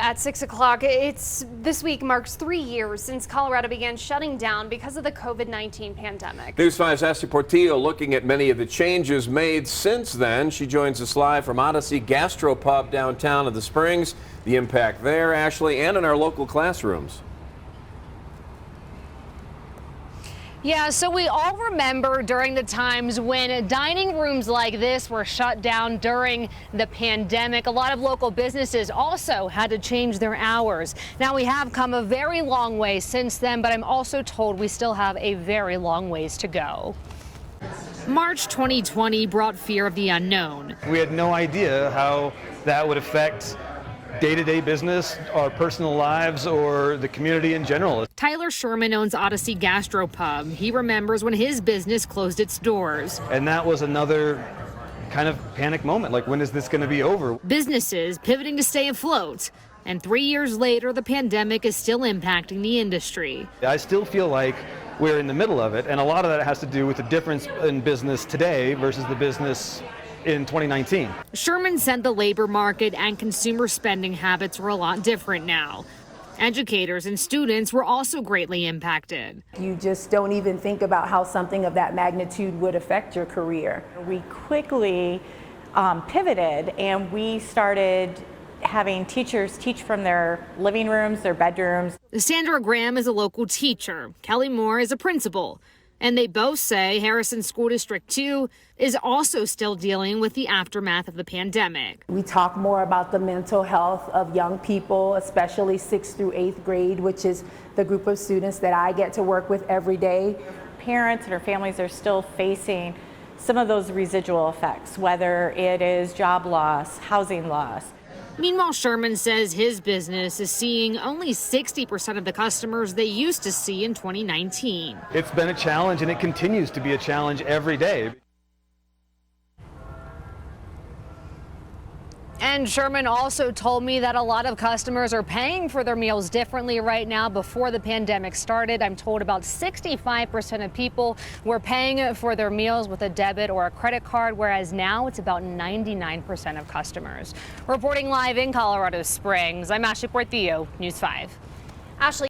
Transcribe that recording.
at 6 o'clock. This week marks 3 years since Colorado began shutting down because of the COVID-19 pandemic. News 5's Ashley Portillo looking at many of the changes made since then. She joins us live from Odyssey Gastropub downtown of the Springs. The impact there, Ashley, and in our local classrooms. Yeah, so we all remember during the times when dining rooms like this were shut down during the pandemic. A lot of local businesses also had to change their hours. Now we have come a very long way since then, but I'm also told we still have a very long ways to go. March 2020 brought fear of the unknown. We had no idea how that would affect day-to-day business, our personal lives, or the community in general. Tyler Sherman owns Odyssey Gastropub. He remembers when his business closed its doors. And that was another kind of panic moment, like when is this going to be over? Businesses pivoting to stay afloat. And 3 years later, the pandemic is still impacting the industry. I still feel like we're in the middle of it, and a lot of that has to do with the difference in business today versus the business in 2019. Sherman said the labor market and consumer spending habits were a lot different now. Educators and students were also greatly impacted. You just don't even think about how something of that magnitude would affect your career. We quickly pivoted, and we started having teachers teach from their living rooms, their bedrooms. Sandra Graham is a local teacher. Kelly Moore is a principal. And they both say Harrison School District 2 is also still dealing with the aftermath of the pandemic. We talk more about the mental health of young people, especially 6th through 8th grade, which is the group of students that I get to work with every day. Parents and their families are still facing some of those residual effects, whether it is job loss, housing loss. Meanwhile, Sherman says his business is seeing only 60% of the customers they used to see in 2019. It's been a challenge, and it continues to be a challenge every day. And Sherman also told me that a lot of customers are paying for their meals differently right now. Before the pandemic started, I'm told about 65% of people were paying for their meals with a debit or a credit card, whereas now it's about 99% of customers. Reporting live in Colorado Springs, I'm Ashley Portillo, News 5. Ashley.